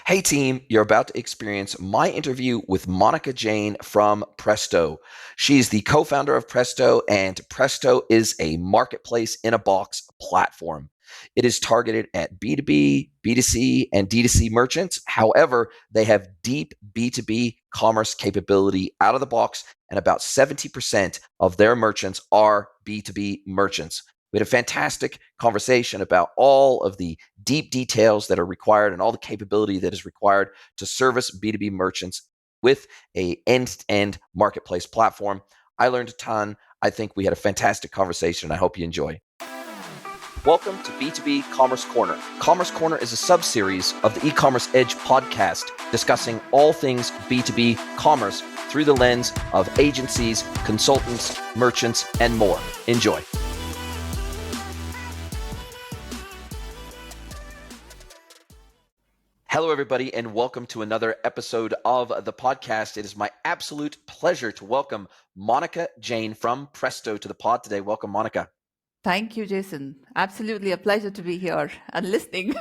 Hey team, you're about to experience my interview with Monika Jain from Presto. She's the co-founder of Presto, and Presto is a marketplace in a box platform. It is targeted at B2B, B2C, and D2C merchants. However, they have deep B2B commerce capability out of the box, and about 70% of their merchants are B2B merchants. We had a fantastic conversation about all of the deep details that are required and all the capability that is required to service B2B merchants with a end-to-end marketplace platform. I learned a ton. I think we had a fantastic conversation. I hope you enjoy. Welcome to B2B Commerce Corner. Commerce Corner is a sub-series of the E-commerce Edge podcast discussing all things B2B commerce through the lens of agencies, consultants, merchants, and more. Enjoy. Hello, everybody, and welcome to another episode of the podcast. It is my absolute pleasure to welcome Monika Jain from Presto to the pod today. Welcome, Monika. Thank you, Jason. Absolutely a pleasure to be here and listening.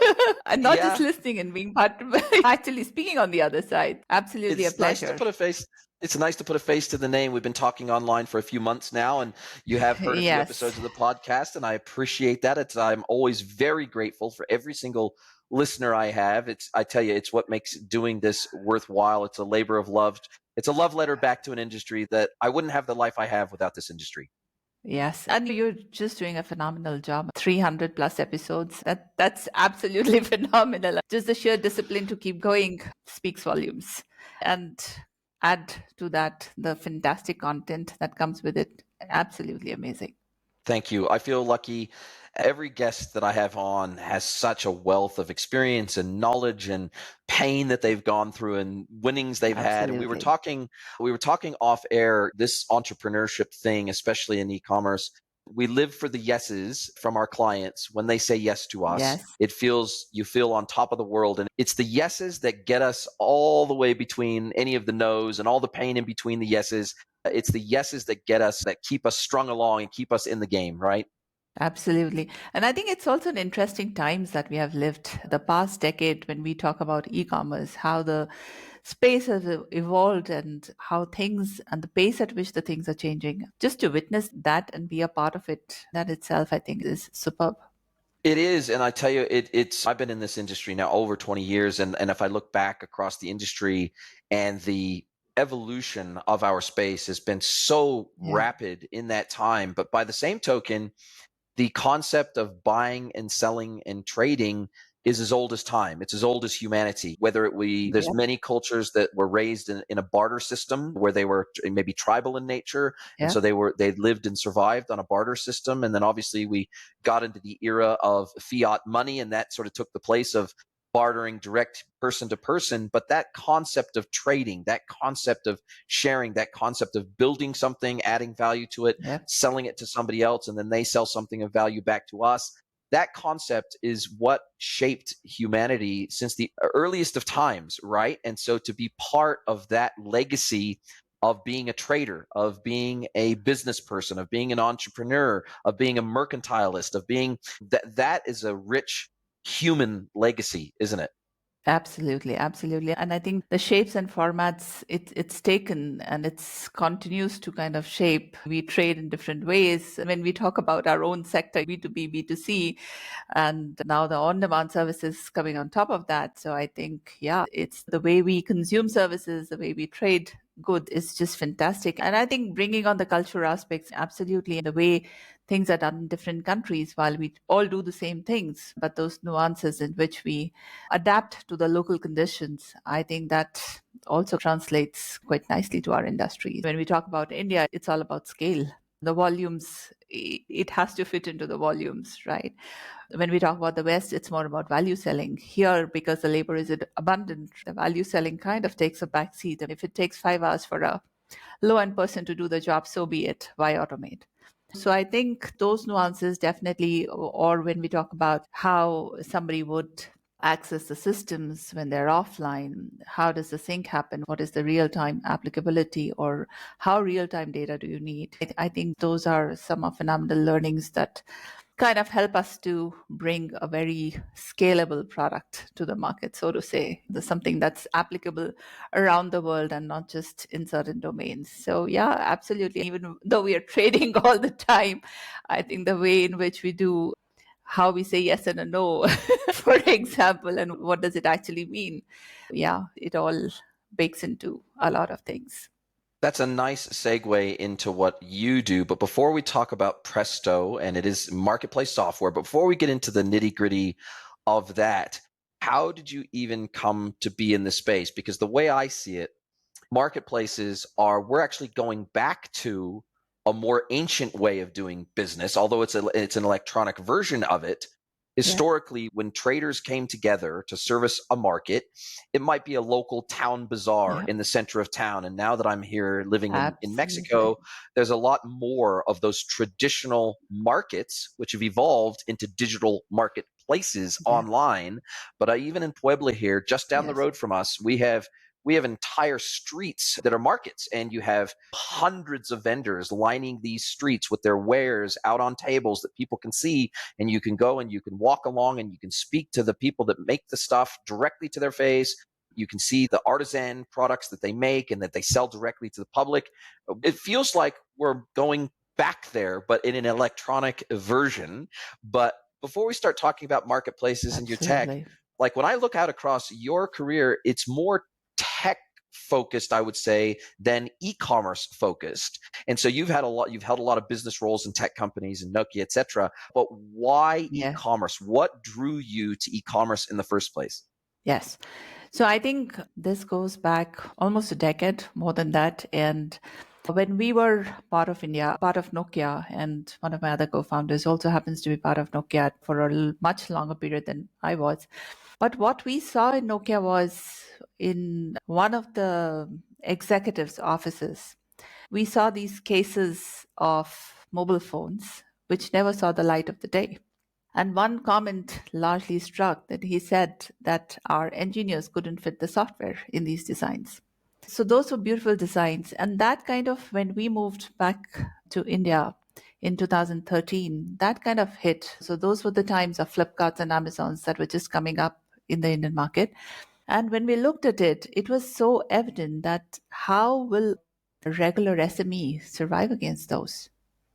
And not just listening and being part of actually speaking on the other side. Absolutely a pleasure. Nice to put a face. It's nice to put a face to the name. We've been talking online for a few months now, and you have heard a few episodes of the podcast, and I appreciate that. I'm always very grateful for every single listener I have. I tell you, it's what makes doing this worthwhile. It's a labor of love. It's a love letter back to an industry that I wouldn't have the life I have without this industry. Yes. And you're just doing a phenomenal job. 300 plus episodes. That's absolutely phenomenal. Just the sheer discipline to keep going speaks volumes. And add to that the fantastic content that comes with it. Absolutely amazing. Thank you. I feel lucky. Every guest that I have on has such a wealth of experience and knowledge and pain that they've gone through and winnings they've had. And we were talking off air, this entrepreneurship thing, especially in e-commerce. We live for the yeses from our clients. When they say yes to us, you feel on top of the world. And it's the yeses that get us all the way between any of the no's and all the pain in between the yeses. It's the yeses that get us, that keep us strung along and keep us in the game, right? Absolutely. And I think it's also an interesting times that we have lived the past decade when we talk about e-commerce, how the space has evolved and how things and the pace at which the things are changing. Just to witness that and be a part of it, that itself, I think, is superb. It is. And I tell you, I've been in this industry now over 20 years. And if I look back across the industry and the evolution of our space has been so rapid in that time. But by the same token, the concept of buying and selling and trading is as old as time. It's as old as humanity. There's many cultures that were raised in a barter system where they were maybe tribal in nature. And so they lived and survived on a barter system. And then obviously we got into the era of fiat money, and that sort of took the place of bartering direct person to person. But that concept of trading, that concept of sharing, that concept of building something, adding value to it, selling it to somebody else, and then they sell something of value back to us, that concept is what shaped humanity since the earliest of times, right? And so to be part of that legacy of being a trader, of being a business person, of being an entrepreneur, of being a mercantilist, of being that is a rich human legacy, isn't it? Absolutely, absolutely. And I think the shapes and formats it's taken and it's continues to kind of shape. We trade in different ways. When we talk about our own sector, B2B, B2C, and now the on-demand services coming on top of that. So I think, it's the way we consume services, the way we trade good is just fantastic. And I think bringing on the cultural aspects, absolutely, the way things are done in different countries while we all do the same things, but those nuances in which we adapt to the local conditions, I think that also translates quite nicely to our industry. When we talk about India, it's all about scale. The volumes, it has to fit into the volumes, right? When we talk about the West, it's more about value selling. Here, because the labor is abundant, the value selling kind of takes a back seat. And if it takes 5 hours for a low-end person to do the job, so be it. Why automate? So I think those nuances definitely, or when we talk about how somebody would access the systems when they're offline, how does the sync happen? What is the real-time applicability, or how real-time data do you need? I think those are some of phenomenal learnings that kind of help us to bring a very scalable product to the market, so to say. There's something that's applicable around the world and not just in certain domains. So yeah, absolutely. Even though we are trading all the time, I think the way in which we do how we say yes and a no, for example, and what does it actually mean? Yeah, it all bakes into a lot of things. That's a nice segue into what you do. But before we talk about Presto, and it is marketplace software, but before we get into the nitty gritty of that, how did you even come to be in this space? Because the way I see it, marketplaces we're actually going back to a more ancient way of doing business, although it's an electronic version of it. Yeah, Historically, when traders came together to service a market, it might be a local town bazaar yeah, in the center of town. And now that I'm here living in absolutely. Mexico, there's a lot more of those traditional markets, which have evolved into digital marketplaces Yeah, online. But even in Puebla here, just down the yes, road from us, we have entire streets that are markets, and you have hundreds of vendors lining these streets with their wares out on tables that people can see, and you can go and you can walk along and you can speak to the people that make the stuff directly to their face. You can see the artisan products that they make and that they sell directly to the public. It feels like we're going back there, but in an electronic version. But before we start talking about marketplaces and your tech, absolutely. like when I look out across your career, it's more tech focused, I would say, than e-commerce focused. And so you've held a lot of business roles in tech companies and Nokia, et cetera. But why Yeah. e-commerce? What drew you to e-commerce in the first place? Yes. So I think this goes back almost a decade, more than that. And when we were part of India, part of Nokia, and one of my other co founders also happens to be part of Nokia for a much longer period than I was. But what we saw in Nokia was in one of the executives' offices, we saw these cases of mobile phones which never saw the light of the day. And one comment largely struck that he said that our engineers couldn't fit the software in these designs. So those were beautiful designs. And that kind of, when we moved back to India in 2013, that kind of hit. So those were the times of Flipkarts and Amazons that were just coming up in the Indian market. And when we looked at it, it was so evident that how will a regular SME survive against those?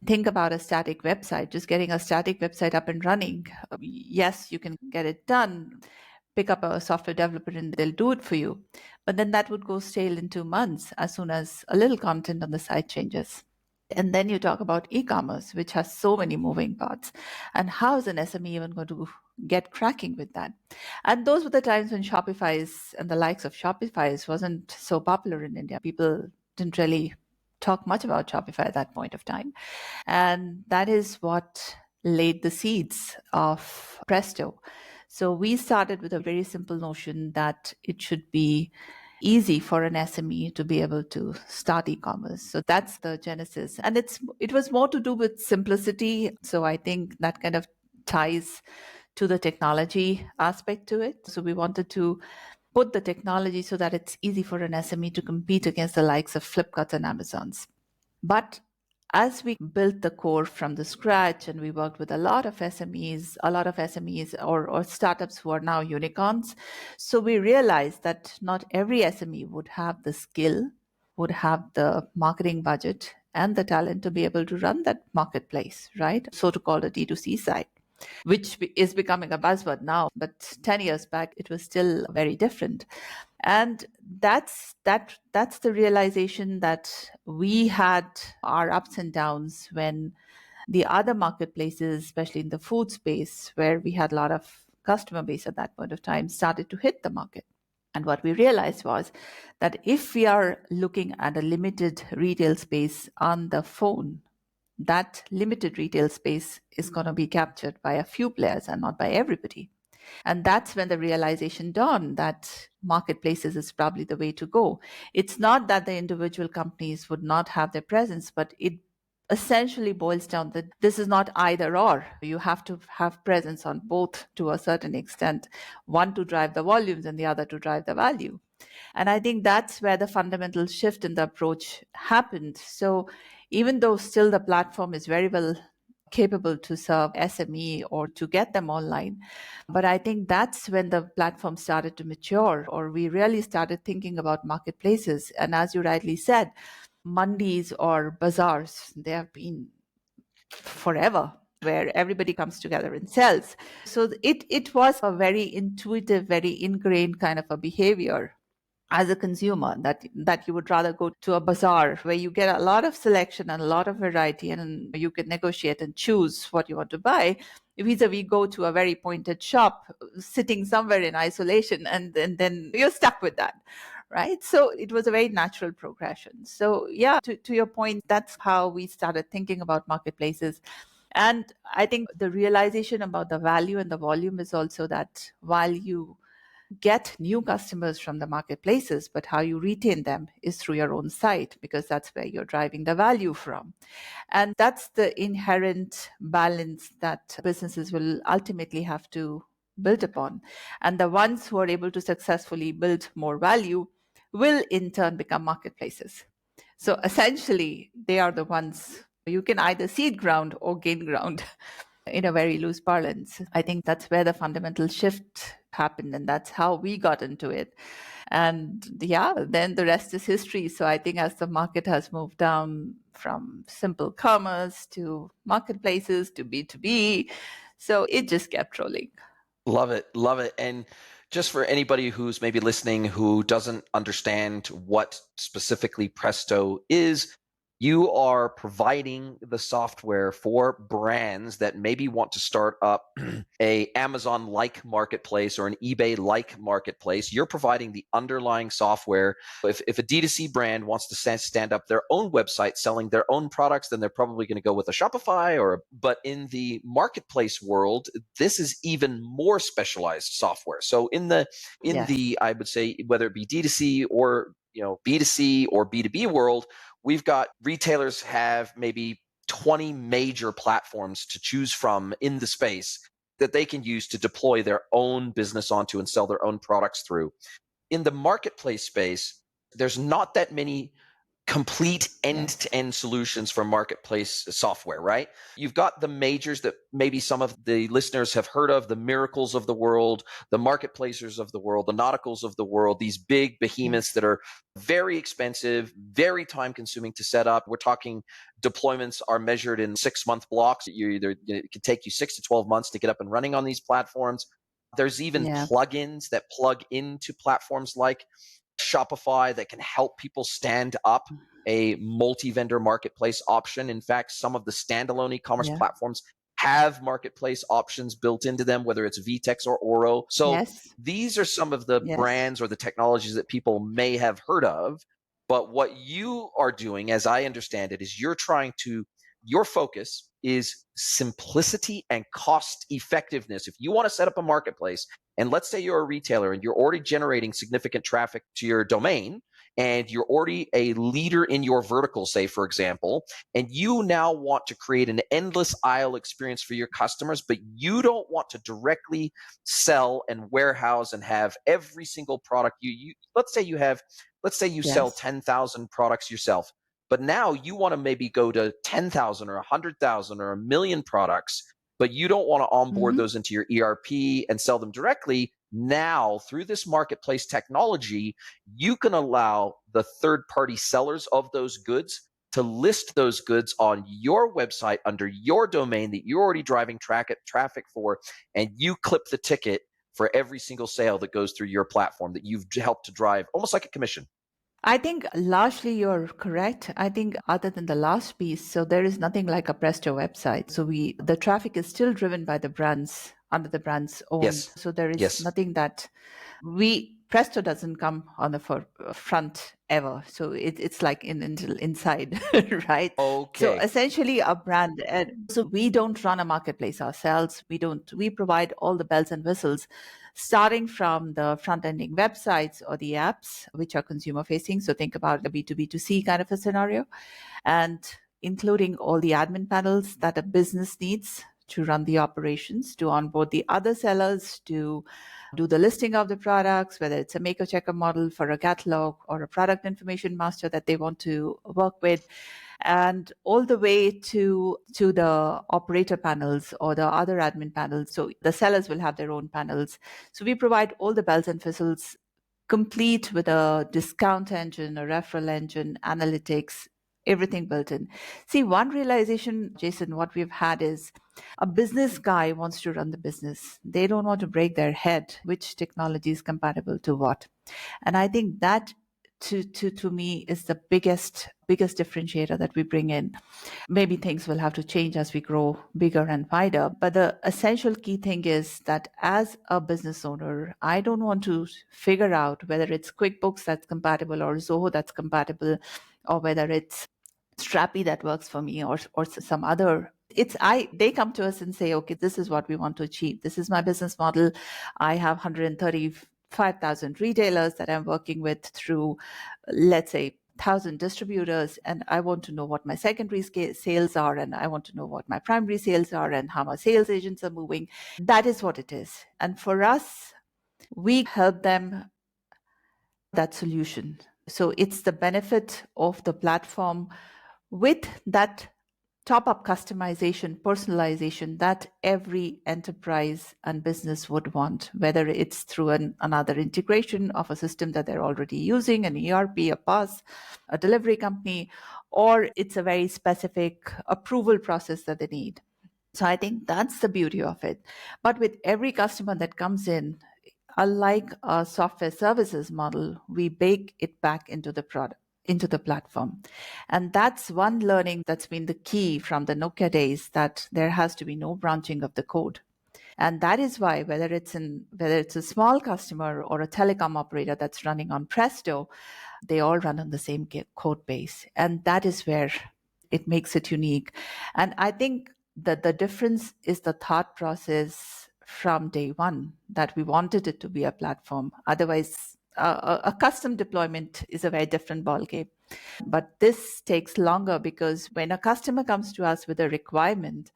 Think about a static website, just getting a static website up and running. Yes, you can get it done. Pick up a software developer and they'll do it for you. But then that would go stale in 2 months as soon as a little content on the site changes. And then you talk about e-commerce, which has so many moving parts. And how is an SME even going to get cracking with that? And those were the times when Shopify's and the likes of Shopify's wasn't so popular in India. People didn't really talk much about Shopify at that point of time. And that is what laid the seeds of Presto. So we started with a very simple notion that it should be easy for an SME to be able to start e-commerce. So that's the genesis. And it was more to do with simplicity. So I think that kind of ties to the technology aspect to it. So we wanted to put the technology so that it's easy for an SME to compete against the likes of Flipkart and Amazons. But as we built the core from the scratch and we worked with a lot of SMEs or startups who are now unicorns, so we realized that not every SME would have the skill, would have the marketing budget and the talent to be able to run that marketplace, right? So to call the D2C side, which is becoming a buzzword now, but 10 years back, it was still very different. And that's the realization that we had our ups and downs when the other marketplaces, especially in the food space, where we had a lot of customer base at that point of time, started to hit the market. And what we realized was that if we are looking at a limited retail space on the phone, that limited retail space is going to be captured by a few players and not by everybody. And that's when the realization dawned that marketplaces is probably the way to go. It's not that the individual companies would not have their presence, but it essentially boils down that this is not either or. You have to have presence on both to a certain extent, one to drive the volumes and the other to drive the value. And I think that's where the fundamental shift in the approach happened. So even though still the platform is very well capable to serve SME or to get them online. But I think that's when the platform started to mature, or we really started thinking about marketplaces. And as you rightly said, mandis or bazaars, they have been forever, where everybody comes together and sells. So it was a very intuitive, very ingrained kind of a behavior as a consumer, that you would rather go to a bazaar where you get a lot of selection and a lot of variety, and you can negotiate and choose what you want to buy, vis-a-vis go to a very pointed shop sitting somewhere in isolation, and then you're stuck with that, right? So it was a very natural progression. So yeah, to your point, that's how we started thinking about marketplaces. And I think the realization about the value and the volume is also that while you get new customers from the marketplaces, but how you retain them is through your own site, because that's where you're driving the value from. And that's the inherent balance that businesses will ultimately have to build upon. And the ones who are able to successfully build more value will in turn become marketplaces. So essentially, they are the ones you can either seed ground or gain ground in a very loose parlance. I think that's where the fundamental shift happened, and that's how we got into it. And yeah, then the rest is history. So I think as the market has moved down from simple commerce to marketplaces to B2B, so it just kept rolling. Love it. Love it. And just for anybody who's maybe listening who doesn't understand what specifically Presto is, you are providing the software for brands that maybe want to start up a Amazon-like marketplace or an eBay-like marketplace. You're providing the underlying software. If a D2C brand wants to stand up their own website selling their own products, then they're probably going to go with a Shopify. But in the marketplace world, this is even more specialized software. So in the Yes. I would say, whether it be D2C or B2C or B2B world, we've got retailers have maybe 20 major platforms to choose from in the space that they can use to deploy their own business onto and sell their own products through. In the marketplace space, there's not that many complete Yes. end-to-end solutions for marketplace software, right? You've got the majors that maybe some of the listeners have heard of, the Miracles of the world, the Marketplacers of the world, the Nauticals of the world, these big behemoths Yes. that are very expensive, very time-consuming to set up. We're talking deployments are measured in 6-month blocks. It could take you 6 to 12 months to get up and running on these platforms. There's even Yeah. plugins that plug into platforms like Shopify that can help people stand up a multi-vendor marketplace option. In fact, some of the standalone e-commerce Yeah. platforms have marketplace options built into them, whether it's Vtex or Oro. So Yes. these are some of the Yes. brands or the technologies that people may have heard of. But what you are doing, as I understand it, is your focus is simplicity and cost effectiveness. If you want to set up a marketplace, and let's say you're a retailer and you're already generating significant traffic to your domain, and you're already a leader in your vertical, say, for example, and you now want to create an endless aisle experience for your customers, but you don't want to directly sell and warehouse and have every single product let's say you sell Yes. 10,000 products yourself, but now you want to maybe go to 10,000 or 100,000 or a million products, but you don't want to onboard Hmm. those into your ERP and sell them directly. Now, through this marketplace technology, you can allow the third-party sellers of those goods to list those goods on your website under your domain that you're already driving traffic for, and you clip the ticket for every single sale that goes through your platform that you've helped to drive, almost like a commission. I think largely you're correct. I think other than the last piece, so there is nothing like a Presto website. So the traffic is still driven by the brands under the brand's own. Yes. So there is Yes. nothing that Presto doesn't come on the front ever. So it's like inside, right? So Okay. essentially a brand. So we don't run a marketplace ourselves. We provide all the bells and whistles, starting from the front ending websites or the apps, which are consumer facing. So think about the B2B2C kind of a scenario, and including all the admin panels that a business needs to run the operations, to onboard the other sellers, to do the listing of the products, whether it's a maker checker model for a catalog or a product information master that they want to work with, and all the way to the operator panels or the other admin panels. So the sellers will have their own panels. So we provide all the bells and whistles, complete with a discount engine, a referral engine, analytics, everything built in. See, one realization, Jason, what we've had is a business guy wants to run the business. They don't want to break their head which technology is compatible to what. And I think that to me is the biggest differentiator that we bring in. Maybe things will have to change as we grow bigger and wider, but the essential key thing is that as a business owner, I don't want to figure out whether it's QuickBooks that's compatible or Zoho that's compatible, or whether it's Strappy that works for me, or some other. They come to us and say, okay, this is what we want to achieve. This is my business model. I have 135,000 retailers that I'm working with through, let's say, 1,000 distributors, and I want to know what my secondary sales are, and I want to know what my primary sales are, and how my sales agents are moving. That is what it is. And for us, we help them that solution. So it's the benefit of the platform with that top-up customization, personalization that every enterprise and business would want, whether it's through another integration of a system that they're already using, an ERP, a PaaS, a delivery company, or it's a very specific approval process that they need. So I think that's the beauty of it. But with every customer that comes in, unlike a software services model, we bake it back into the product, into the platform. And that's one learning that's been the key from the Nokia days, that there has to be no branching of the code. And that is why whether it's a small customer or a telecom operator that's running on Presto, they all run on the same code base. And that is where it makes it unique. And I think that the difference is the thought process from day one, that we wanted it to be a platform. Otherwise, a custom deployment is a very different ballgame. But this takes longer, because when a customer comes to us with a requirement,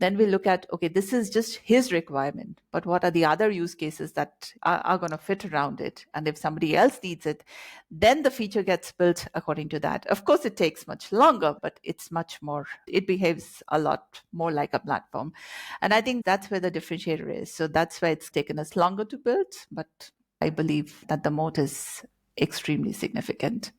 then we look at, okay, this is just his requirement, but what are the other use cases that are going to fit around it? And if somebody else needs it, then the feature gets built according to that. Of course, it takes much longer, but it's much more, it behaves a lot more like a platform. And I think that's where the differentiator is. So that's why it's taken us longer to build, but I believe that the moat is extremely significant.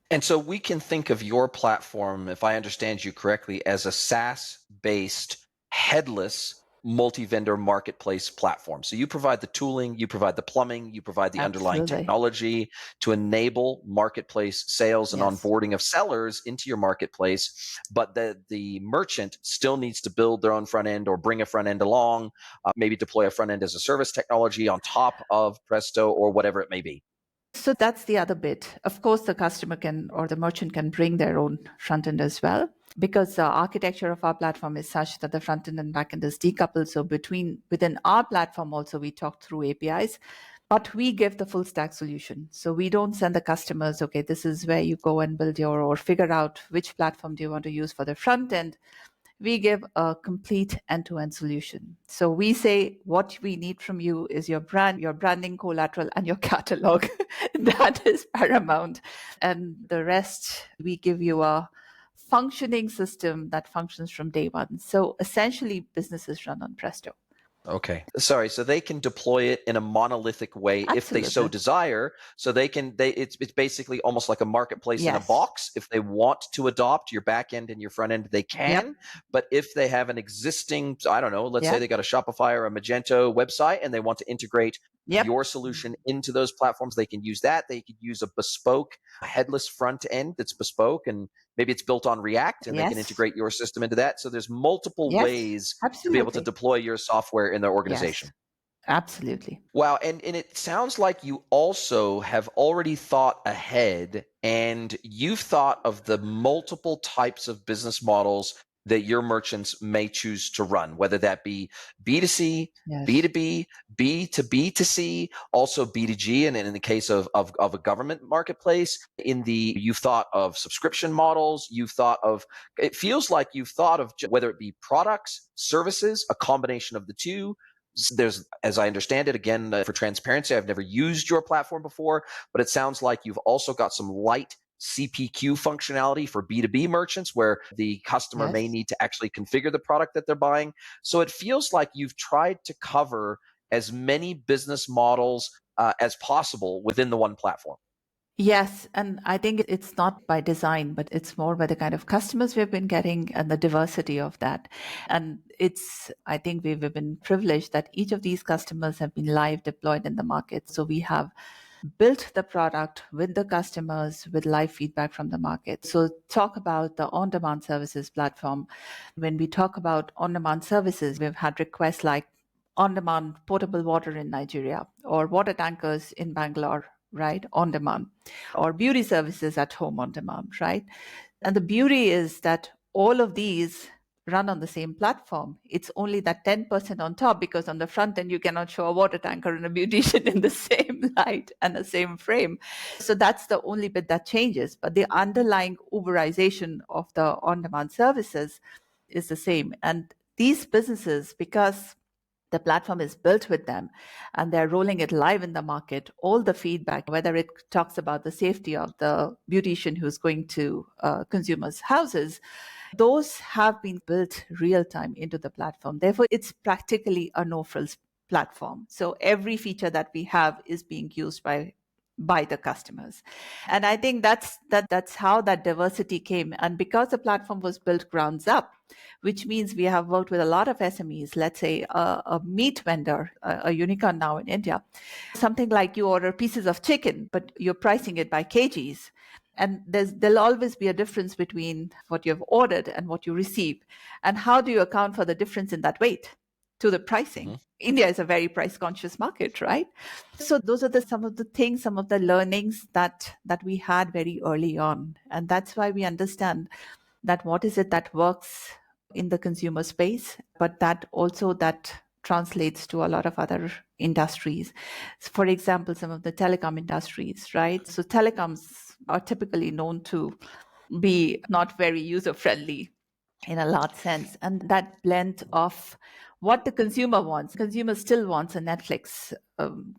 And so we can think of your platform, if I understand you correctly, as a SaaS-based, headless, multi-vendor marketplace platform. So you provide the tooling, you provide the plumbing, you provide the underlying Absolutely. technology to enable marketplace sales and Yes. onboarding of sellers into your marketplace. But the merchant still needs to build their own front end or bring a front end along, maybe deploy a front end as a service technology on top of Presto or whatever it may be. So that's the other bit. Of course, the customer can, or the merchant can bring their own front end as well, because the architecture of our platform is such that the front end and back end is decoupled. So within our platform also, we talk through APIs, but we give the full stack solution. So we don't send the customers, okay, this is where you go and build or figure out which platform do you want to use for the front end. We give a complete end-to-end solution. So we say what we need from you is your brand, your branding, collateral, and your catalog. That is paramount. And the rest, we give you a functioning system that functions from day one. So essentially, businesses run on Presto. Okay. Sorry. So they can deploy it in a monolithic way if they so Absolutely. desire. So it's basically almost like a marketplace in a Yes. box. If they want to adopt your back end and your front end, they can. Yep. But if they have an existing, I don't know, let's say Yep. they got a Shopify or a Magento website and they want to integrate Yep. your solution into those platforms, they can use that. They could use a bespoke headless front end that's bespoke, and maybe it's built on React, and they can Yes. integrate your system into that. So there's multiple Yes. ways to be able to Absolutely. deploy your software in their organization. Yes. Absolutely. Wow. And it sounds like you also have already thought ahead, and you've thought of the multiple types of business models that your merchants may choose to run, whether that be B2C, Yes. B2B, B2B2C, also B2G, and in the case of a government marketplace, you've thought of subscription models, it feels like you've thought of whether it be products, services, a combination of the two, There's, as I understand it, again, for transparency, I've never used your platform before, but it sounds like you've also got some light CPQ functionality for B2B merchants where the customer may Yes. need to actually configure the product that they're buying. So it feels like you've tried to cover as many business models as possible within the one platform. Yes, and I think it's not by design, but it's more by the kind of customers we've been getting and the diversity of that. And I think we've been privileged that each of these customers have been live deployed in the market. So we have built the product with the customers with live feedback from the market. So talk about the on-demand services platform. When we talk about on-demand services, we've had requests like on-demand potable water in Nigeria or water tankers in Bangalore, right? On demand, or beauty services at home on demand, right? And the beauty is that all of these run on the same platform. It's only that 10% on top because on the front end, you cannot show a water tanker and a beautician in the same light and the same frame. So that's the only bit that changes. But the underlying Uberization of the on demand services is the same. And these businesses, because the platform is built with them and they're rolling it live in the market, all the feedback, whether it talks about the safety of the beautician who's going to consumers' houses, those have been built real time into the platform. Therefore, it's practically a no frills platform. So every feature that we have is being used by the customers. And I think that's how that diversity came. And because the platform was built grounds up, which means we have worked with a lot of SMEs, let's say a meat vendor, a unicorn now in India, something like you order pieces of chicken, but you're pricing it by kgs. And there'll always be a difference between what you've ordered and what you receive. And how do you account for the difference in that weight to the pricing? Mm-hmm. India is a very price conscious market, right? So those are some of the things, some of the learnings that we had very early on. And that's why we understand that what is it that works in the consumer space, but that translates to a lot of other industries. For example, some of the telecom industries, right? So telecoms are typically known to be not very user friendly in a large sense. And that blend of what the consumer wants, consumer still wants a Netflix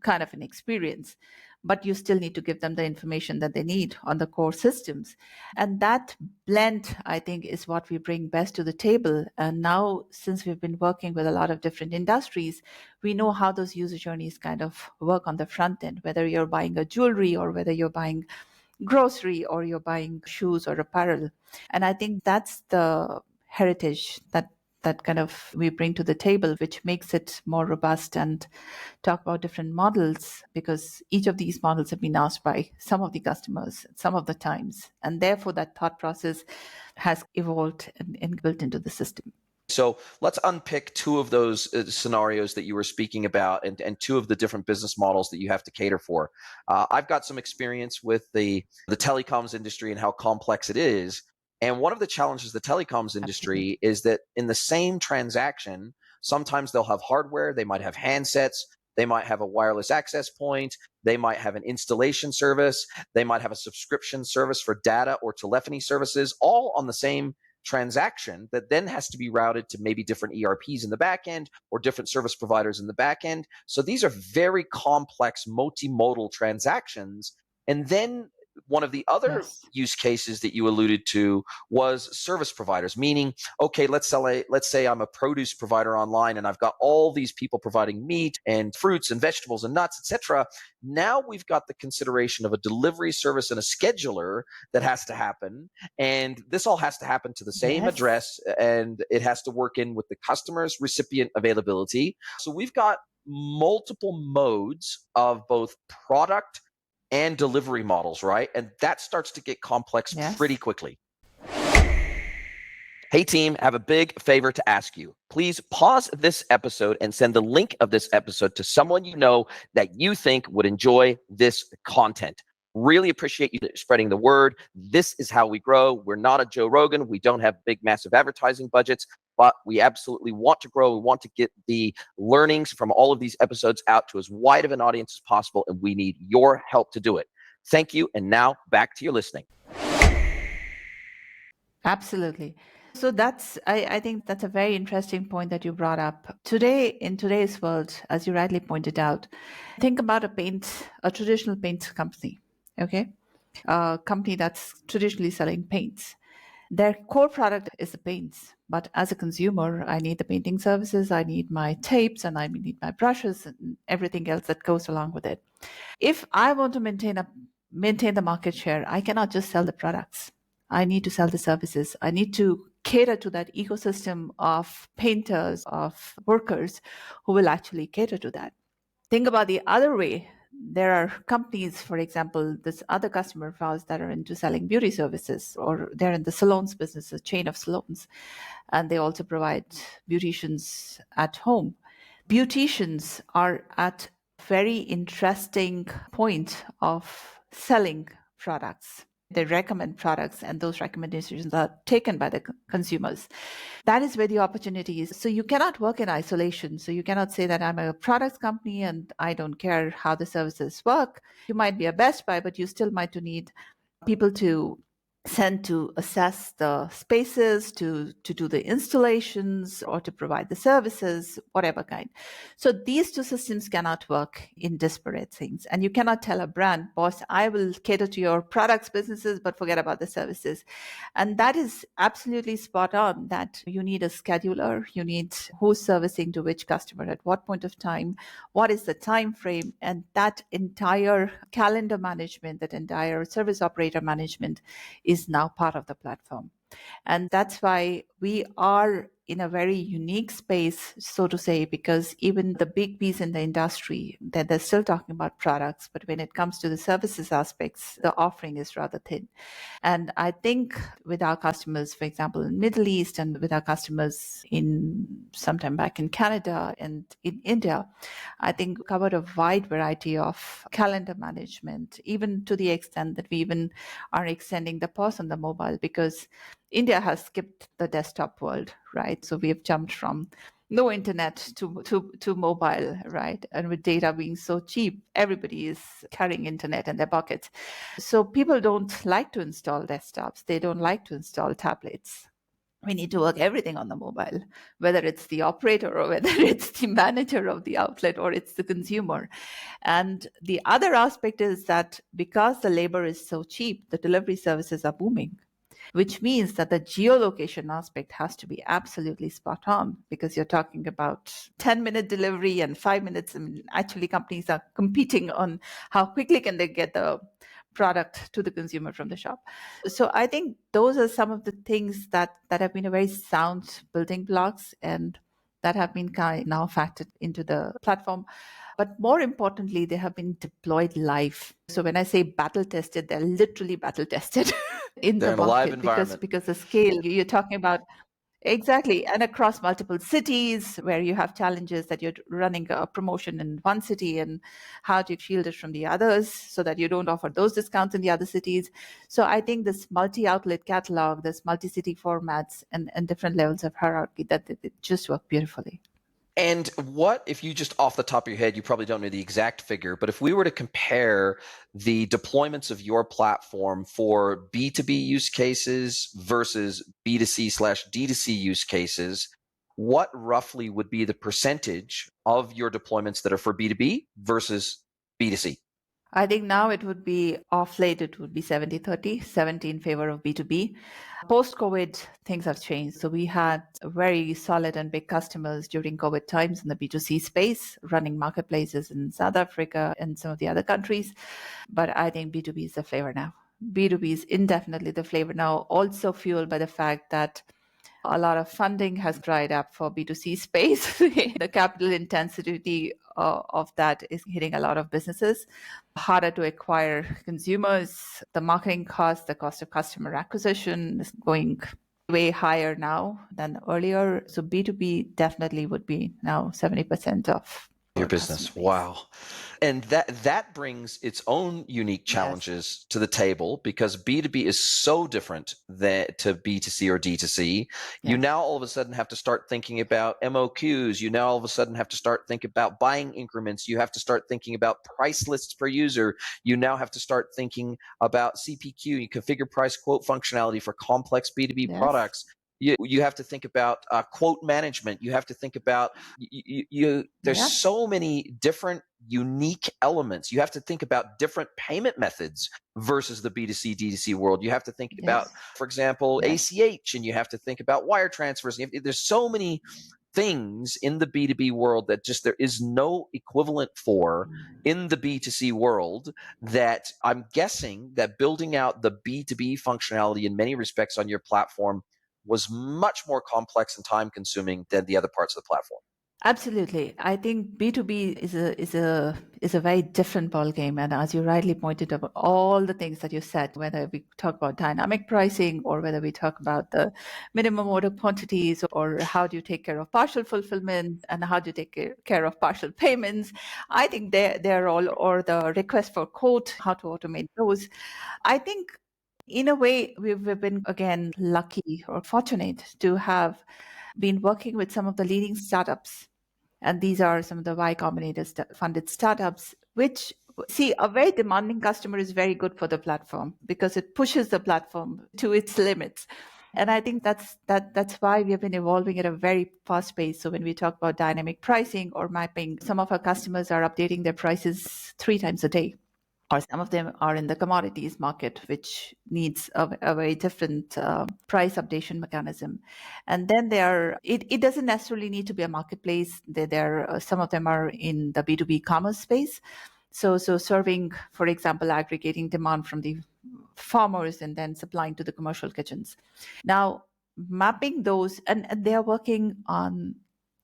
kind of an experience, but you still need to give them the information that they need on the core systems. And that blend, I think, is what we bring best to the table. And now, since we've been working with a lot of different industries, we know how those user journeys kind of work on the front end, whether you're buying a jewelry or whether you're buying grocery or you're buying shoes or apparel. And I think that's the heritage that kind of we bring to the table, which makes it more robust, and talk about different models, because each of these models have been asked by some of the customers some of the times. And therefore, that thought process has evolved and built into the system. So let's unpick two of those scenarios that you were speaking about, and two of the different business models that you have to cater for. I've got some experience with the telecoms industry and how complex it is. And one of the challenges of the telecoms industry is that in the same transaction, sometimes they'll have hardware, they might have handsets, they might have a wireless access point, they might have an installation service, they might have a subscription service for data or telephony services, all on the same transaction that then has to be routed to maybe different ERPs in the back end or different service providers in the back end. So these are very complex multimodal transactions. And then one of the other Yes. use cases that you alluded to was service providers, meaning, okay, let's say I'm a produce provider online and I've got all these people providing meat and fruits and vegetables and nuts, etc. Now we've got the consideration of a delivery service and a scheduler that has to happen. And this all has to happen to the same Yes. address, and it has to work in with the customer's recipient availability. So we've got multiple modes of both product and delivery models, right? And that starts to get complex pretty Yes. quickly. Hey team, I have a big favor to ask you. Please pause this episode and send the link of this episode to someone you know that you think would enjoy this content. Really appreciate you spreading the word. This is how we grow. We're not a Joe Rogan. We don't have big, massive advertising budgets, but we absolutely want to grow. We want to get the learnings from all of these episodes out to as wide of an audience as possible, and we need your help to do it. Thank you. And now back to your listening. Absolutely. So I think that's a very interesting point that you brought up. Today, in today's world, as you rightly pointed out, think about a traditional paint company, okay? A company that's traditionally selling paints. Their core product is the paints. But as a consumer, I need the painting services, I need my tapes, and I need my brushes and everything else that goes along with it. If I want to maintain the market share, I cannot just sell the products. I need to sell the services. I need to cater to that ecosystem of painters, of workers who will actually cater to that. Think about the other way. There are companies, for example, this other customer of ours that are into selling beauty services, or they're in the salons business, a chain of salons, and they also provide beauticians at home. Beauticians are at very interesting point of selling products. They recommend products, and those recommendations are taken by the consumers. That is where the opportunity is. So you cannot work in isolation. So you cannot say that I'm a products company and I don't care how the services work. You might be a Best Buy, but you still might need people to send to assess the spaces, to do the installations, or to provide the services, whatever kind. So these two systems cannot work in disparate things. And you cannot tell a brand, boss, I will cater to your products businesses, but forget about the services. And that is absolutely spot on, that you need a scheduler, you need who's servicing to which customer at what point of time, what is the time frame, and that entire calendar management, that entire service operator management is now part of the platform. And that's why we are in a very unique space, so to say, because even the big Bs in the industry, that they're still talking about products, but when it comes to the services aspects, the offering is rather thin. And I think with our customers, for example, in Middle East, and with our customers in sometime back in Canada and in India, I think we covered a wide variety of calendar management, even to the extent that we even are extending the pause on the mobile, because India has skipped the desktop world, right? So we have jumped from no internet to mobile, right? And with data being so cheap, everybody is carrying internet in their pockets. So people don't like to install desktops. They don't like to install tablets. We need to work everything on the mobile, whether it's the operator or whether it's the manager of the outlet or it's the consumer. And the other aspect is that because the labor is so cheap, the delivery services are booming, which means that the geolocation aspect has to be absolutely spot on, because you're talking about 10-minute delivery and 5 minutes. I mean, actually, companies are competing on how quickly can they get the product to the consumer from the shop. So I think those are some of the things that have been a very sound building blocks, and that have been now factored into the platform. But more importantly, they have been deployed live. So when I say battle tested, they're literally battle tested in They're the in a live market, environment. because the scale you're talking about. Exactly. And across multiple cities where you have challenges that you're running a promotion in one city, and how do you shield it from the others so that you don't offer those discounts in the other cities. So I think this multi-outlet catalog, this multi-city formats, and different levels of hierarchy, that it just work beautifully. And what if you just off the top of your head, you probably don't know the exact figure, but if we were to compare the deployments of your platform for B2B use cases versus B2C/D2C use cases, what roughly would be the percentage of your deployments that are for B2B versus B2C? I think now it would be off late, it would be 70-30, 70 in favor of B2B. Post COVID, things have changed. So we had very solid and big customers during COVID times in the B2C space, running marketplaces in South Africa and some of the other countries. But I think B2B is the flavor now. B2B is indefinitely the flavor now, also fueled by the fact that a lot of funding has dried up for B2C space. The capital intensity of that is hitting a lot of businesses. Harder to acquire consumers. The marketing cost, the cost of customer acquisition is going way higher now than earlier. So B2B definitely would be now 70% of Your our business. customer base. Wow. And that brings its own unique Yes. challenges to the table, because B2B is so different to B2C or D2C. You Yes. now all of a sudden have to start thinking about MOQs. You now all of a sudden have to start thinking about buying increments. You have to start thinking about price lists per user. You now have to start thinking about CPQ, you configure price quote functionality for complex B2B Yes. products. You have to think about quote management. You have to think about there's Yeah. so many different unique elements. You have to think about different payment methods versus the B2C, D2C world. You have to think about, Yes. for example, Yes. ACH, and you have to think about wire transfers. There's so many things in the B2B world that just there is no equivalent for in the B2C world, that I'm guessing that building out the B2B functionality in many respects on your platform was much more complex and time consuming than the other parts of the platform. Absolutely. I think B2B is a very different ballgame. And as you rightly pointed out, all the things that you said, whether we talk about dynamic pricing or whether we talk about the minimum order quantities, or how do you take care of partial fulfillment and how do you take care of partial payments, I think they're all, or the request for quote, how to automate those. I think in a way, we've been again lucky or fortunate to have been working with some of the leading startups. And these are some of the Y Combinator funded startups, which see, a very demanding customer is very good for the platform because it pushes the platform to its limits. And I think that's why we have been evolving at a very fast pace. So when we talk about dynamic pricing or mapping, some of our customers are updating their prices 3 times a day, or some of them are in the commodities market, which needs a very different price updation mechanism. And then it doesn't necessarily need to be a marketplace. Some of them are in the B2B commerce space. So serving, for example, aggregating demand from the farmers and then supplying to the commercial kitchens. Now, mapping those, and they are working on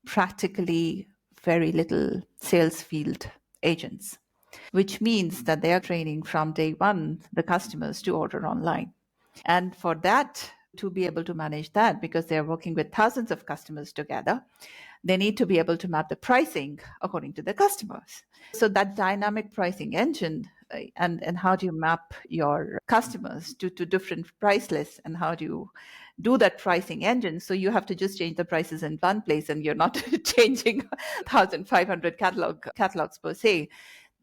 practically very little sales field agents, which means that they are training from day one the customers to order online. And for that, to be able to manage that, because they're working with thousands of customers together, they need to be able to map the pricing according to the customers. So that dynamic pricing engine, and how do you map your customers to different price lists, and how do you do that pricing engine? So you have to just change the prices in one place and you're not changing 1,500 catalogs per se.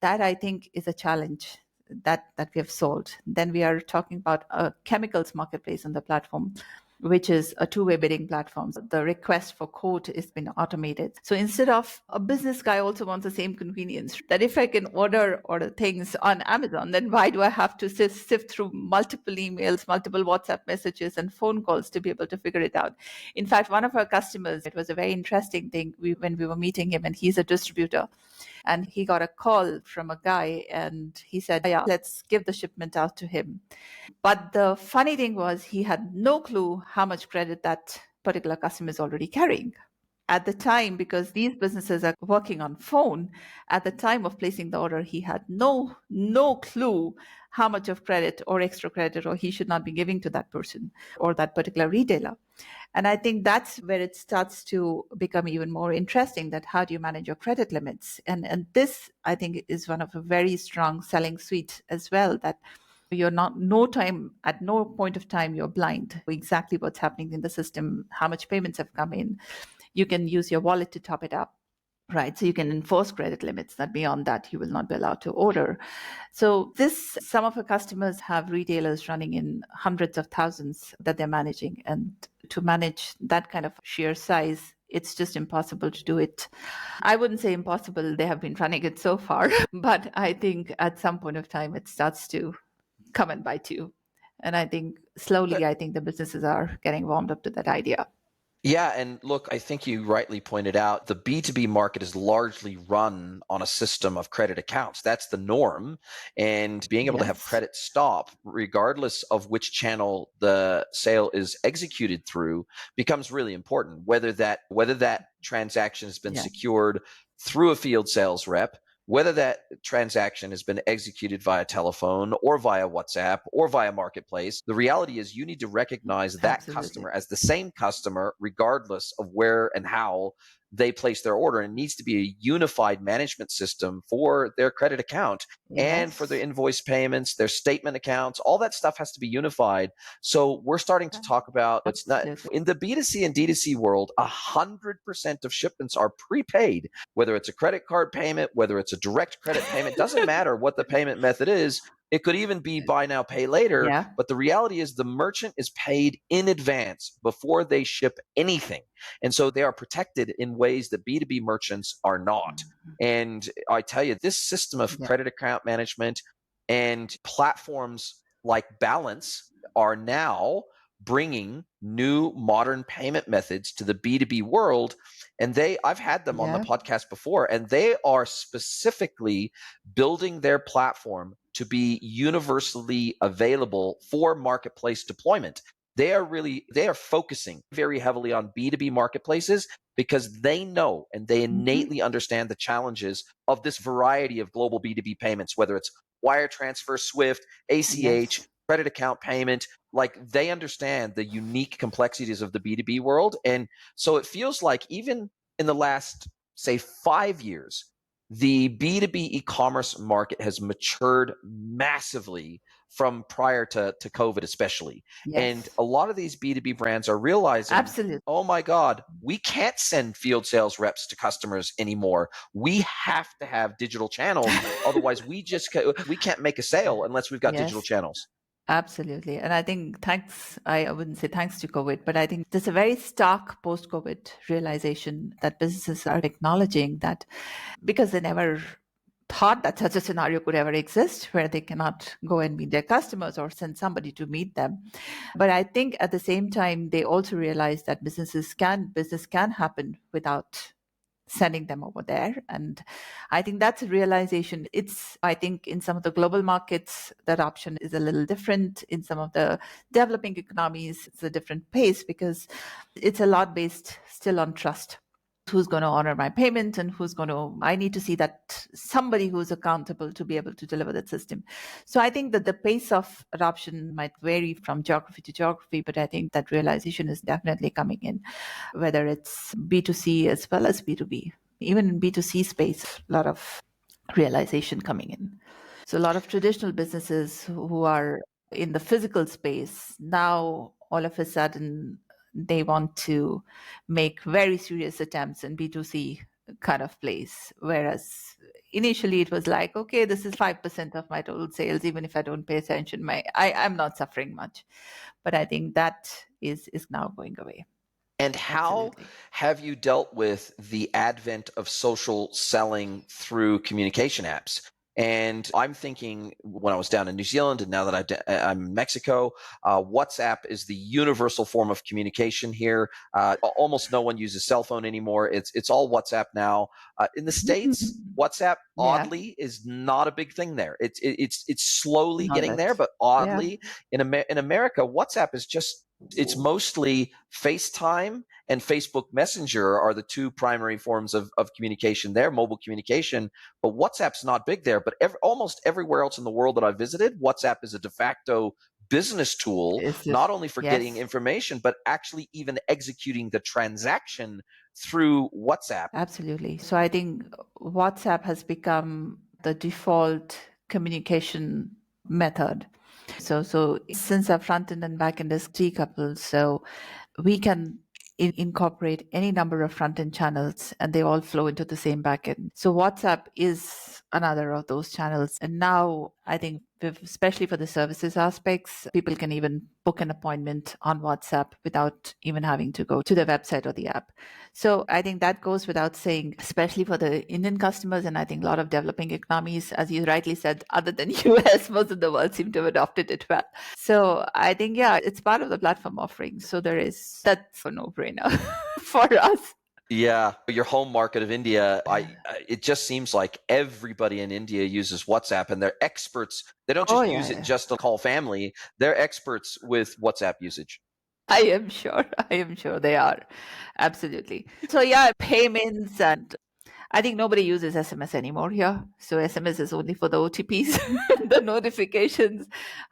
That I think is a challenge that we have solved. Then we are talking about a chemicals marketplace on the platform, which is a two-way bidding platform. The request for quote has been automated. So instead of, a business guy also wants the same convenience, that if I can order things on Amazon, then why do I have to sift through multiple emails, multiple WhatsApp messages and phone calls to be able to figure it out? In fact, one of our customers, it was a very interesting thing. When we were meeting him, and he's a distributor, and he got a call from a guy and he said, yeah, let's give the shipment out to him. But the funny thing was, he had no clue how much credit that particular customer is already carrying at the time, because these businesses are working on phone. At the time of placing the order, he had no clue how much of credit or extra credit or he should not be giving to that person or that particular retailer. And I think that's where it starts to become even more interesting, that how do you manage your credit limits? And this, I think, is one of a very strong selling suite as well, that you're not, at no point of time you're blind to exactly what's happening in the system, how much payments have come in. You can use your wallet to top it up, right? So you can enforce credit limits that beyond that you will not be allowed to order. So some of our customers have retailers running in hundreds of thousands that they're managing, and to manage that kind of sheer size, it's just impossible to do it. I wouldn't say impossible, they have been running it so far, but I think at some point of time it starts to come and bite you. And I think slowly, I think the businesses are getting warmed up to that idea. Yeah, and look, I think you rightly pointed out the B2B market is largely run on a system of credit accounts. That's the norm. And being able to have Yes. credit stop, regardless of which channel the sale is executed through, becomes really important. Whether that transaction has been Yeah. secured through a field sales rep, whether that transaction has been executed via telephone or via WhatsApp or via marketplace, the reality is you need to recognize that Absolutely. customer as the same customer, regardless of where and how they place their order. And it needs to be a unified management system for their credit account and for their Yes. invoice payments, their statement accounts. All that stuff has to be unified. So we're starting to talk about, it's not Absolutely. in the B2C and D2C world, 100% of shipments are prepaid, whether it's a credit card payment, whether it's a direct credit payment, doesn't matter what the payment method is. It could even be buy now, pay later. Yeah. But the reality is the merchant is paid in advance before they ship anything. And so they are protected in ways that B2B merchants are not. And I tell you, this system of Yeah. credit account management and platforms like Balance are now bringing new modern payment methods to the B2B world. And I've had them on the Yeah. podcast before, and they are specifically building their platform to be universally available for marketplace deployment. They are focusing very heavily on B2B marketplaces because they know and they innately understand the challenges of this variety of global B2B payments, whether it's wire transfer, SWIFT, ACH, Yes. credit account payment. Like, they understand the unique complexities of the B2B world. And so it feels like even in the last, say, 5 years, the B2B e-commerce market has matured massively from prior to COVID, especially. And Yes. a lot of these B2B brands are realizing, Absolutely. oh my God, we can't send field sales reps to customers anymore. We have to have digital channels. Otherwise, we can't make a sale unless we've got digital Yes. channels. Absolutely. And I think I wouldn't say thanks to COVID, but I think there's a very stark post-COVID realization that businesses are acknowledging that because they never thought that such a scenario could ever exist where they cannot go and meet their customers or send somebody to meet them. But I think at the same time, they also realize that business can happen without sending them over there. And I think that's a realization. I think in some of the global markets, the adoption is a little different. In some of the developing economies, it's a different pace because it's a lot based still on trust. Who's going to honor my payment and I need to see that somebody who's accountable to be able to deliver that system. So I think that the pace of adoption might vary from geography to geography, but I think that realization is definitely coming in, whether it's B2C as well as B2B. Even in B2C space, a lot of realization coming in. So a lot of traditional businesses who are in the physical space, now all of a sudden they want to make very serious attempts in B2C kind of place. Whereas initially it was like, okay, this is 5% of my total sales. Even if I don't pay attention, I'm not suffering much. But I think that is now going away. And how Absolutely. have you dealt with the advent of social selling through communication apps? And I'm thinking, when I was down in New Zealand and now that I'm in Mexico, WhatsApp is the universal form of communication here. Almost no one uses cell phone anymore. It's all WhatsApp now. In the States, WhatsApp, Yeah, oddly, is not a big thing there. It's slowly not getting that. there, but Yeah, oddly, in America, WhatsApp is just, it's mostly FaceTime and Facebook Messenger are the two primary forms of communication there, mobile communication. But WhatsApp's not big there. But almost everywhere else in the world that I visited, WhatsApp is a de facto business tool, not only for getting yes, information, but actually even executing the transaction through WhatsApp. absolutely. So I think WhatsApp has become the default communication method. So since our front end and back end is decoupled, so we can incorporate any number of front end channels and they all flow into the same backend. So WhatsApp is another of those channels. And now I think, especially for the services aspects, people can even book an appointment on WhatsApp without even having to go to the website or the app. So I think that goes without saying, especially for the Indian customers. And I think a lot of developing economies, as you rightly said, other than US, most of the world seem to have adopted it well. So I think, yeah, it's part of the platform offering. So that's a no-brainer for us. Yeah, your home market of India, it just seems like everybody in India uses WhatsApp, and they're experts. They don't Oh, just yeah, use it yeah. just to call family. They're experts with WhatsApp usage. I am sure. I am sure they are. Absolutely. So, yeah, payments, and I think nobody uses SMS anymore here. So SMS is only for the OTPs, the notifications.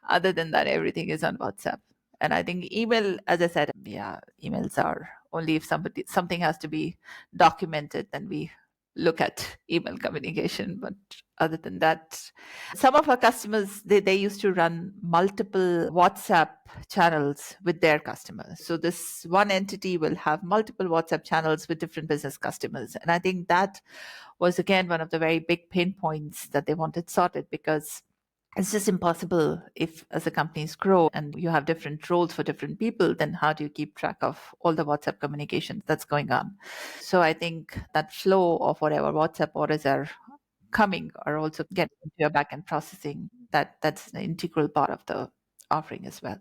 Other than that, everything is on WhatsApp. And I think email, as I said, yeah, emails are only if something has to be documented, then we look at email communication. But other than that, some of our customers, they used to run multiple WhatsApp channels with their customers. So this one entity will have multiple WhatsApp channels with different business customers. And I think that was again one of the very big pain points that they wanted sorted, because It's just impossible if, as the companies grow and you have different roles for different people, then how do you keep track of all the WhatsApp communication that's going on? So I think that flow of whatever WhatsApp orders are coming are also getting into your backend processing. That's an integral part of the offering as well.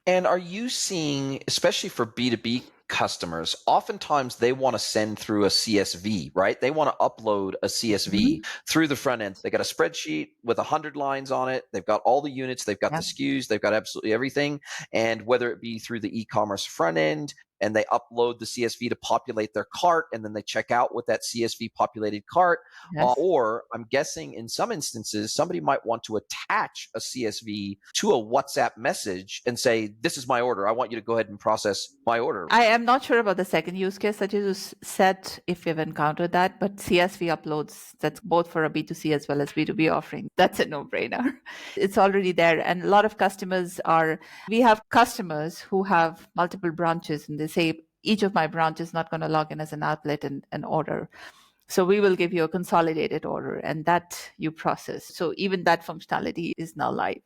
And are you seeing, especially for B2B customers, oftentimes they want to send through a CSV, right? They want to upload a CSV through the front end. They got a spreadsheet with 100 lines on it. They've got all the units, they've got Yeah. the SKUs, they've got absolutely everything. And whether it be through the e-commerce front end, and they upload the CSV to populate their cart, and then they check out with that CSV populated cart. Yes. Or I'm guessing in some instances, somebody might want to attach a CSV to a WhatsApp message and say, this is my order. I want you to go ahead and process my order. I am not sure about the second use case that you said, if you've encountered that, but CSV uploads, that's both for a B2C as well as B2B offering. That's a no-brainer. It's already there. And a lot of we have customers who have multiple branches and they say, each of my branches is not going to log in as an outlet and order. So we will give you a consolidated order and that you process. So even that functionality is now live.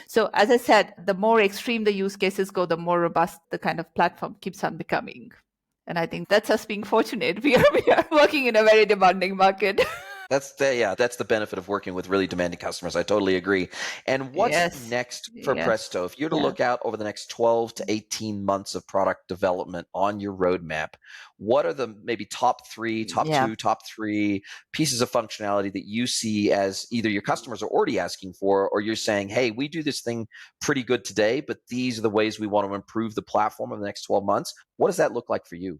So as I said, the more extreme the use cases go, the more robust the kind of platform keeps on becoming. And I think that's us being fortunate. We are working in a very demanding market. That's the benefit of working with really demanding customers. I totally agree. And what's Yes. next for Yes. Presto? If you're to look out over the next 12 to 18 months of product development on your roadmap, what are the maybe top three pieces of functionality that you see as either your customers are already asking for, or you're saying, hey, we do this thing pretty good today, but these are the ways we want to improve the platform in the next 12 months? What does that look like for you?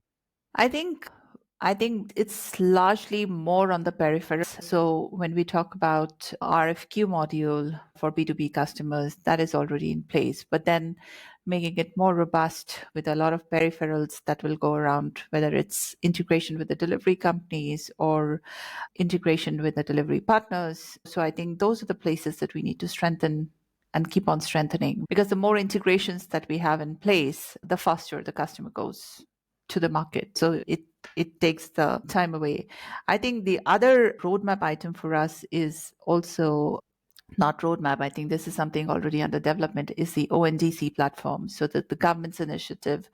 I think it's largely more on the peripherals. So when we talk about RFQ module for B2B customers, that is already in place. But then making it more robust with a lot of peripherals that will go around, whether it's integration with the delivery companies or integration with the delivery partners. So I think those are the places that we need to strengthen and keep on strengthening, because the more integrations that we have in place, the faster the customer goes to the market. So it takes the time away. I think the other roadmap item for us is also not roadmap. I think this is something already under development, is the ONDC platform. So that the government's initiative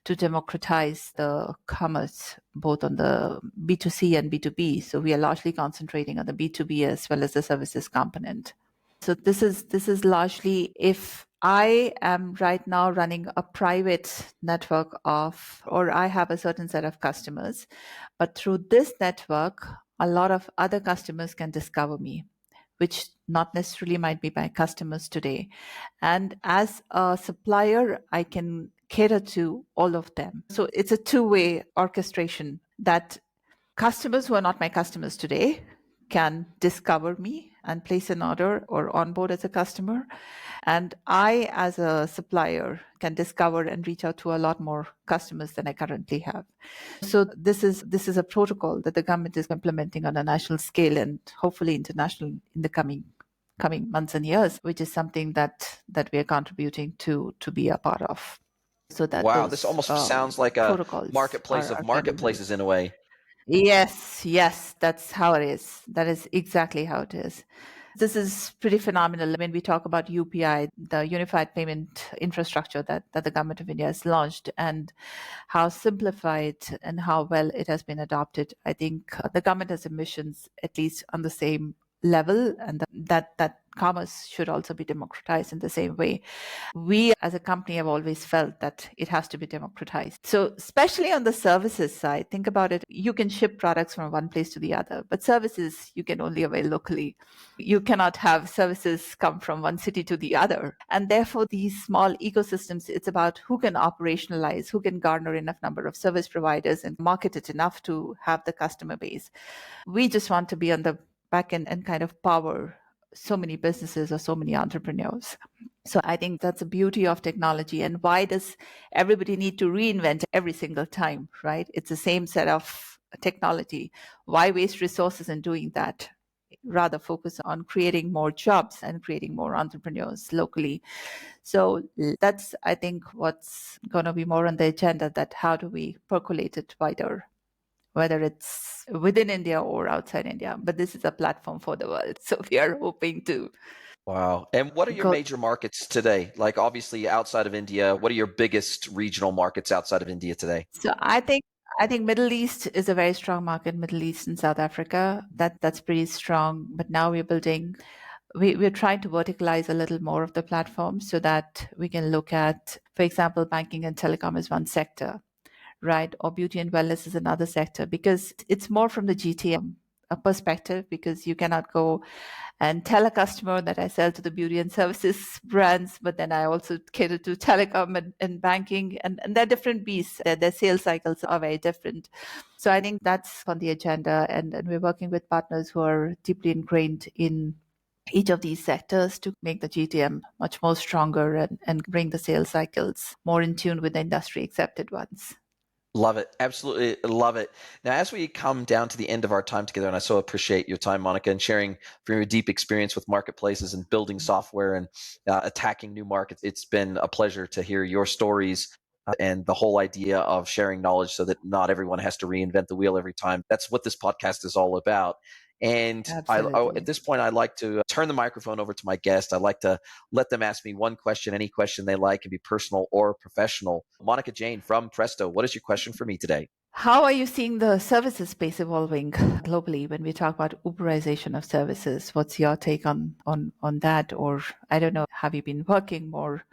to democratize the commerce, both on the B2C and B2B. So we are largely concentrating on the B2B as well as the services component. So this is largely, if I am right now running a private network or I have a certain set of customers, but through this network, a lot of other customers can discover me, which not necessarily might be my customers today. And as a supplier, I can cater to all of them. So it's a two-way orchestration that customers who are not my customers today can discover me and place an order or onboard as a customer. And I, as a supplier, can discover and reach out to a lot more customers than I currently have. So this is a protocol that the government is implementing on a national scale and hopefully international in the coming months and years, which is something that we are contributing to be a part of. So that Wow, those this almost sounds like a protocols marketplace of are kind of marketplaces in a way. Yes, that's how it is. That is exactly how it is. This is pretty phenomenal. When we talk about UPI, the Unified Payment Infrastructure that the Government of India has launched, and how simplified and how well it has been adopted, I think the government has ambitions at least on the same level, and that commerce should also be democratized in the same way. We as a company have always felt that it has to be democratized. So especially on the services side, think about it. You can ship products from one place to the other, but services you can only avail locally. You cannot have services come from one city to the other. And therefore, these small ecosystems, it's about who can operationalize, who can garner enough number of service providers and market it enough to have the customer base. We just want to be on the back end and kind of power so many businesses or so many entrepreneurs. So I think that's the beauty of technology. And why does everybody need to reinvent every single time, right? It's the same set of technology. Why waste resources in doing that? Rather focus on creating more jobs and creating more entrepreneurs locally. So that's, I think, what's going to be more on the agenda, that how do we percolate it wider, whether it's within India or outside India. But this is a platform for the world. So we are hoping to Wow. And what are your Go, major markets today? Like obviously outside of India, what are your biggest regional markets outside of India today? so I think Middle East is a very strong market. Middle East and South Africa, that's pretty strong. But now we're trying to verticalize a little more of the platform so that we can look at, for example, banking and telecom is one sector, right? Or beauty and wellness is another sector, because it's more from the GTM a perspective, because you cannot go and tell a customer that I sell to the beauty and services brands, but then I also cater to telecom and banking, and they're different beasts. Their sales cycles are very different. So I think that's on the agenda, and we're working with partners who are deeply ingrained in each of these sectors to make the GTM much more stronger and bring the sales cycles more in tune with the industry accepted ones. Love it. Absolutely love it. Now, as we come down to the end of our time together, and I so appreciate your time, Monica, and sharing from your deep experience with marketplaces and building software and attacking new markets. It's been a pleasure to hear your stories and the whole idea of sharing knowledge so that not everyone has to reinvent the wheel every time. That's what this podcast is all about. And at Absolutely. this point, I'd like to turn the microphone over to my guest. I'd like to let them ask me one question, any question they like, can be personal or professional. Monica Jane from Presto, what is your question for me today? How are you seeing the services space evolving globally when we talk about Uberization of services? What's your take on that? Or I don't know, have you been working more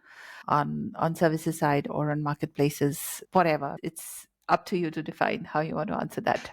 on services side or on marketplaces? Whatever. It's up to you to define how you want to answer that.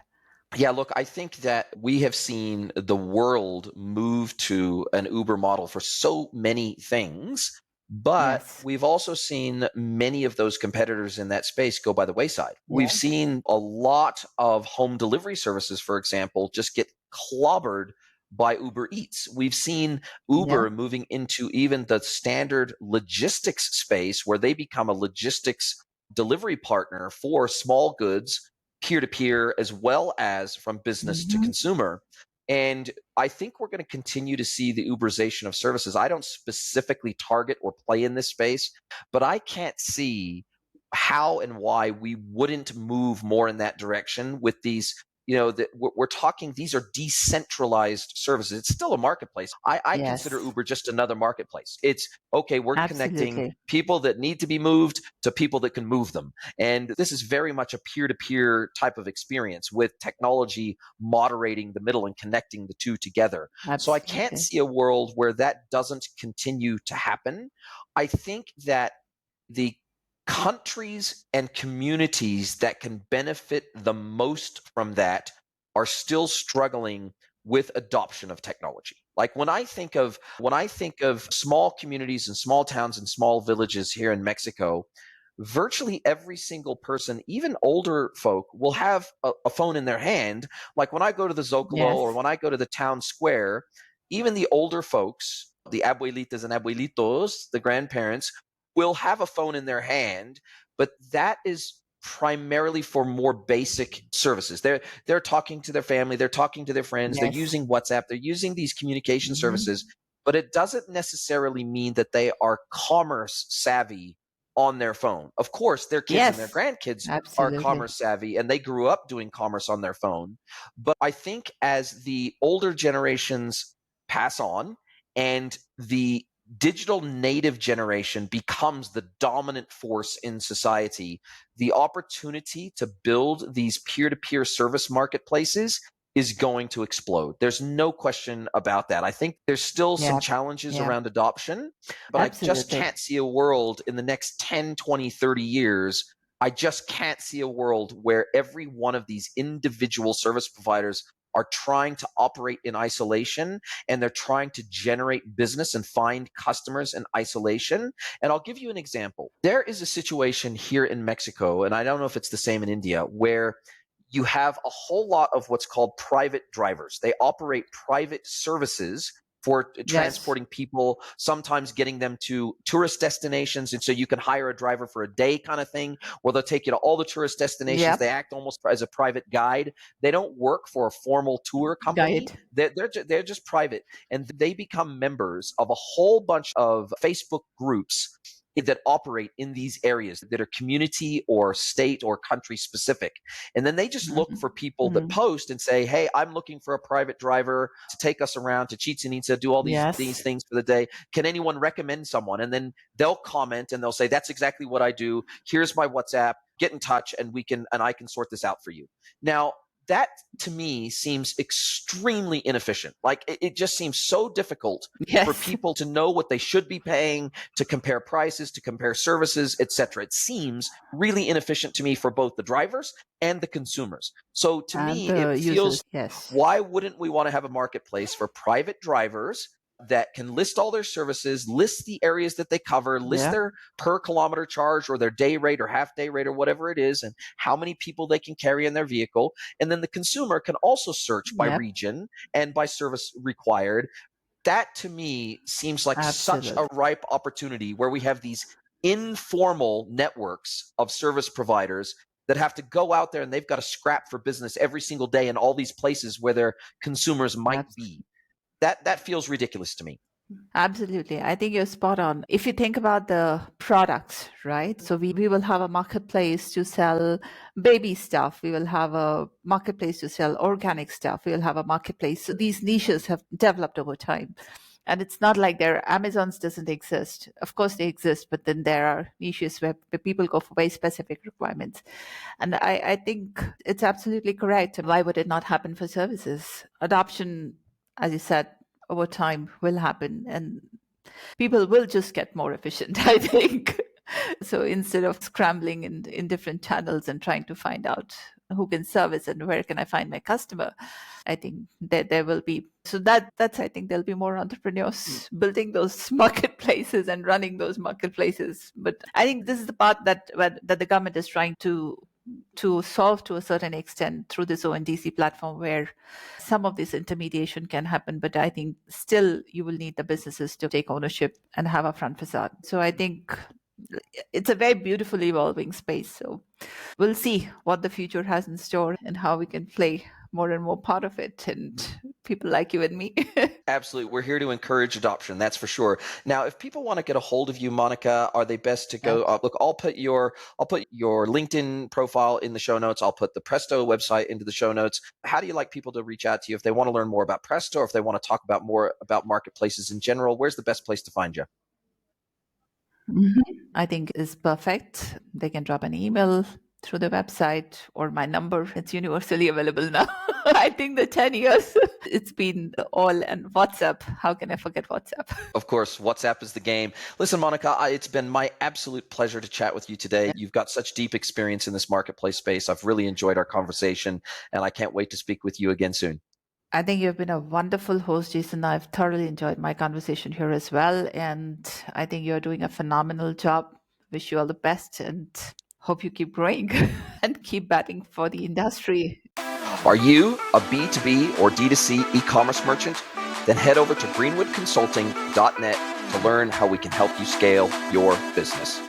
Yeah, look, I think that we have seen the world move to an Uber model for so many things, but Yes. we've also seen many of those competitors in that space go by the wayside. We've Yeah. seen a lot of home delivery services, for example, just get clobbered by Uber Eats. We've seen Yeah. Uber moving into even the standard logistics space where they become a logistics delivery partner for small goods peer to peer as well as from business to Hmm. consumer. And I think we're going to continue to see the Uberization of services. I don't specifically target or play in this space, but I can't see how and why we wouldn't move more in that direction with these. That we're talking, these are decentralized services. It's still a marketplace. I consider Yes. Uber just another marketplace. It's okay, we're connecting Absolutely. people that need to be moved to people that can move them. And this is very much a peer to peer type of experience with technology moderating the middle and connecting the two together. So I can't Absolutely. see a world where that doesn't continue to happen. I think that the countries and communities that can benefit the most from that are still struggling with adoption of technology. Like when I think of small communities and small towns and small villages here in Mexico, virtually every single person, even older folk, will have a phone in their hand. Like when I go to the Zocalo or Yes. when I go to the town square, even the older folks, the abuelitas and abuelitos, the grandparents, will have a phone in their hand, but that is primarily for more basic services. They're talking to their family, they're talking to their friends, they're Yes. using WhatsApp, they're using these communication services, Hmm. but it doesn't necessarily mean that they are commerce savvy on their phone. Of course, their kids and their Yes. grandkids are Absolutely. commerce savvy and they grew up doing commerce on their phone. But I think as the older generations pass on and the digital native generation becomes the dominant force in society, the opportunity to build these peer to peer service marketplaces is going to explode. There's no question about that. I think there's still some Yeah. challenges Yeah. around adoption, but I just Absolutely. can't see a world in the next 10, 20, 30 years. I just can't see a world where every one of these individual service providers are trying to operate in isolation and they're trying to generate business and find customers in isolation. And I'll give you an example. There is a situation here in Mexico, and I don't know if it's the same in India, where you have a whole lot of what's called private drivers. They operate private services for Yes. transporting people, sometimes getting them to tourist destinations. And so you can hire a driver for a day kind of thing, where they'll take you to all the tourist destinations. They Yep. act almost as a private guide. They don't work for a formal tour company. Guide. They're just private. And they become members of a whole bunch of Facebook groups that operate in these areas that are community or state or country specific. And then they just look for people that post and say, hey, I'm looking for a private driver to take us around to Chichen Itza, do all these things for the day. Can anyone recommend someone? And then they'll comment and they'll say, that's exactly what I do. Here's my WhatsApp. Get in touch and I can sort this out for you. Now, that to me seems extremely inefficient. Like it just seems so difficult for people to know what they should be paying, to compare prices, to compare services, etc. It seems really inefficient to me for both the drivers and the consumers. So to me, it feels, why wouldn't we want to have a marketplace for private drivers that can list all their services, list the areas that they cover, list their per kilometer charge or their day rate or half day rate or whatever it is, and how many people they can carry in their vehicle. And then the consumer can also search by region and by service required. That to me seems like such a ripe opportunity where we have these informal networks of service providers that have to go out there and they've got to scrap for business every single day in all these places where their consumers might be. That feels ridiculous to me. Absolutely. I think you're spot on. If you think about the products, right? So we will have a marketplace to sell baby stuff. We will have a marketplace to sell organic stuff. We will have a marketplace. So these niches have developed over time. And it's not like Amazon's doesn't exist. Of course they exist, but then there are niches where people go for very specific requirements. And I think it's absolutely correct. Why would it not happen for services? Adoption, as you said, over time will happen and people will just get more efficient, I think. So instead of scrambling in different channels and trying to find out who can service and where can I find my customer, I think that there will be. So that's I think there'll be more entrepreneurs building those marketplaces and running those marketplaces. But I think this is the part that the government is trying to solve to a certain extent through this ONDC platform, where some of this intermediation can happen. But I think still you will need the businesses to take ownership and have a front facade. So I think it's a very beautiful evolving space. So we'll see what the future has in store and how we can play more and more part of it, and people like you and me. Absolutely. We're here to encourage adoption. That's for sure. Now, if people want to get a hold of you, Monika, are they best to go? Look, I'll put your LinkedIn profile in the show notes. I'll put the Presto website into the show notes. How do you like people to reach out to you if they want to learn more about Presto, or if they want to talk about more about marketplaces in general? Where's the best place to find you? I think is perfect. They can drop an email through the website or my number. It's universally available now. I think the 10 years it's been all, and WhatsApp. How can I forget WhatsApp? Of course, WhatsApp is the game. Listen, Monika, it's been my absolute pleasure to chat with you today. You've got such deep experience in this marketplace space. I've really enjoyed our conversation, and I can't wait to speak with you again soon. I think you've been a wonderful host, Jason. I've thoroughly enjoyed my conversation here as well. And I think you're doing a phenomenal job. Wish you all the best and hope you keep growing and keep batting for the industry. Are you a B2B or D2C e-commerce merchant? Then head over to greenwoodconsulting.net to learn how we can help you scale your business.